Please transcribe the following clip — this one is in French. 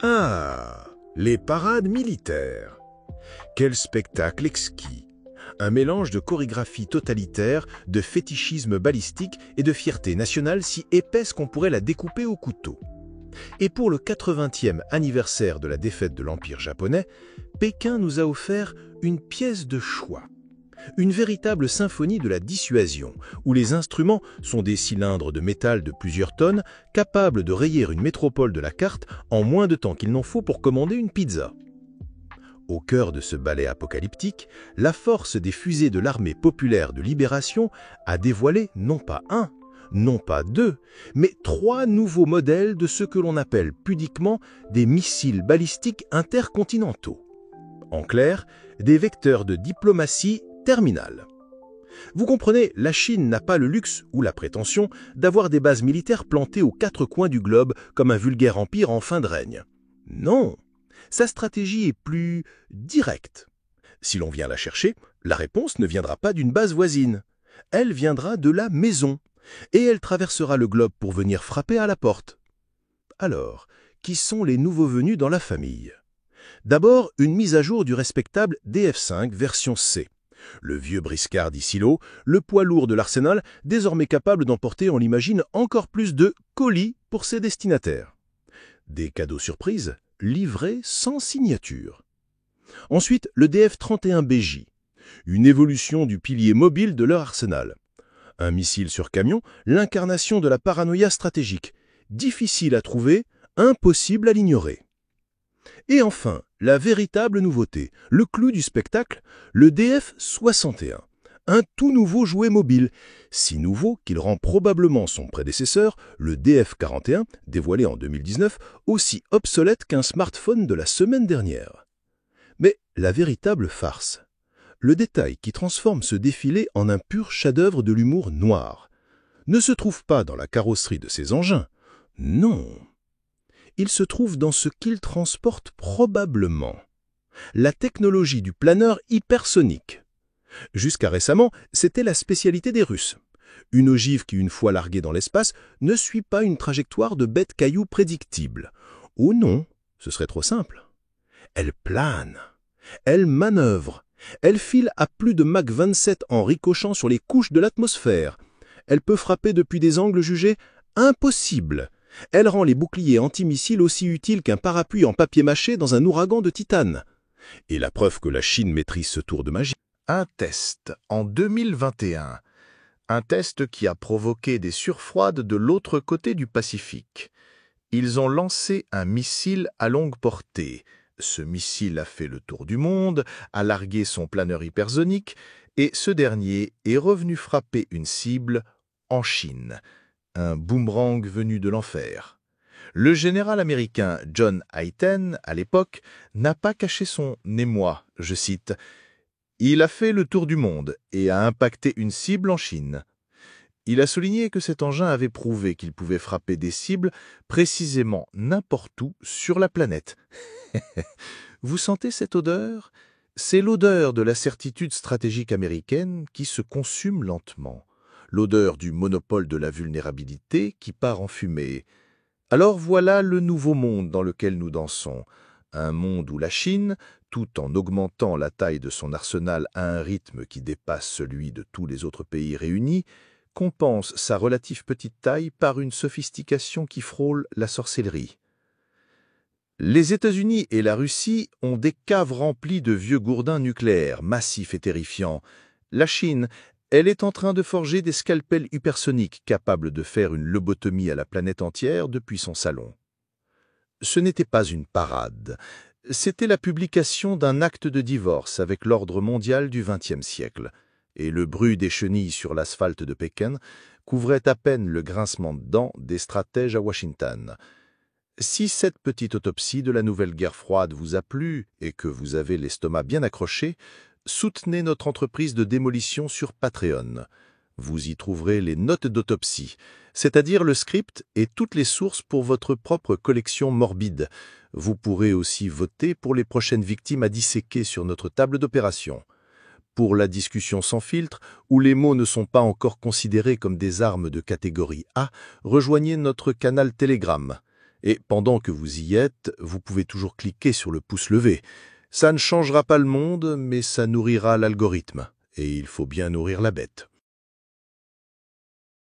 Ah, les parades militaires. Quel spectacle exquis! Un mélange de chorégraphie totalitaire, de fétichisme balistique et de fierté nationale si épaisse qu'on pourrait la découper au couteau. Et pour le 80e anniversaire de la défaite de l'Empire japonais, Pékin nous a offert une pièce de choix. Une véritable symphonie de la dissuasion, où les instruments sont des cylindres de métal de plusieurs tonnes, capables de rayer une métropole de la carte en moins de temps qu'il n'en faut pour commander une pizza. Au cœur de ce ballet apocalyptique, la force des fusées de l'armée populaire de libération a dévoilé non pas un, non pas deux, mais 3 nouveaux modèles de ce que l'on appelle pudiquement des missiles balistiques intercontinentaux. En clair, des vecteurs de diplomatie terminale. Vous comprenez, la Chine n'a pas le luxe ou la prétention d'avoir des bases militaires plantées aux 4 coins du globe comme un vulgaire empire en fin de règne. Non, sa stratégie est plus directe. Si l'on vient la chercher, la réponse ne viendra pas d'une base voisine. Elle viendra de la maison, et elle traversera le globe pour venir frapper à la porte. Alors, qui sont les nouveaux venus dans la famille? D'abord, une mise à jour du respectable DF5 version C. Le vieux briscard d'Issilo, le poids lourd de l'arsenal, désormais capable d'emporter, on l'imagine, encore plus de colis pour ses destinataires. Des cadeaux surprises, livrés sans signature. Ensuite, le DF-31BJ, une évolution du pilier mobile de leur arsenal. Un missile sur camion, l'incarnation de la paranoïa stratégique, difficile à trouver, impossible à l'ignorer. Et enfin, la véritable nouveauté, le clou du spectacle, le DF-61, un tout nouveau jouet mobile, si nouveau qu'il rend probablement son prédécesseur, le DF-41, dévoilé en 2019, aussi obsolète qu'un smartphone de la semaine dernière. Mais la véritable farce, le détail qui transforme ce défilé en un pur chef-d'œuvre de l'humour noir, ne se trouve pas dans la carrosserie de ces engins, non. Il se trouve dans ce qu'il transporte probablement. La technologie du planeur hypersonique. Jusqu'à récemment, c'était la spécialité des Russes. Une ogive qui, une fois larguée dans l'espace, ne suit pas une trajectoire de bête caillou prédictible. Oh non, ce serait trop simple. Elle plane. Elle manœuvre. Elle file à plus de Mach 27 en ricochant sur les couches de l'atmosphère. Elle peut frapper depuis des angles jugés impossibles. Elle rend les boucliers antimissiles aussi utiles qu'un parapluie en papier mâché dans un ouragan de titane. Et la preuve que la Chine maîtrise ce tour de magie. Un test en 2021. Un test qui a provoqué des surfroides de l'autre côté du Pacifique. Ils ont lancé un missile à longue portée. Ce missile a fait le tour du monde, a largué son planeur hypersonique, et ce dernier est revenu frapper une cible en Chine. Un boomerang venu de l'enfer. Le général américain John Hayden, à l'époque, n'a pas caché son émoi, je cite, « Il a fait le tour du monde et a impacté une cible en Chine. » Il a souligné que cet engin avait prouvé qu'il pouvait frapper des cibles précisément n'importe où sur la planète. Vous sentez cette odeur? C'est l'odeur de la certitude stratégique américaine qui se consume lentement. L'odeur du monopole de la vulnérabilité qui part en fumée. Alors voilà le nouveau monde dans lequel nous dansons. Un monde où la Chine, tout en augmentant la taille de son arsenal à un rythme qui dépasse celui de tous les autres pays réunis, compense sa relative petite taille par une sophistication qui frôle la sorcellerie. Les États-Unis et la Russie ont des caves remplies de vieux gourdins nucléaires, massifs et terrifiants. La Chine, elle est en train de forger des scalpels hypersoniques capables de faire une lobotomie à la planète entière depuis son salon. Ce n'était pas une parade, c'était la publication d'un acte de divorce avec l'ordre mondial du XXe siècle, et le bruit des chenilles sur l'asphalte de Pékin couvrait à peine le grincement de dents des stratèges à Washington. Si cette petite autopsie de la nouvelle guerre froide vous a plu et que vous avez l'estomac bien accroché, soutenez notre entreprise de démolition sur Patreon. Vous y trouverez les notes d'autopsie, c'est-à-dire le script et toutes les sources pour votre propre collection morbide. Vous pourrez aussi voter pour les prochaines victimes à disséquer sur notre table d'opération. Pour la discussion sans filtre, où les mots ne sont pas encore considérés comme des armes de catégorie A, rejoignez notre canal Telegram. Et pendant que vous y êtes, vous pouvez toujours cliquer sur le pouce levé. Ça ne changera pas le monde, mais ça nourrira l'algorithme. Et il faut bien nourrir la bête.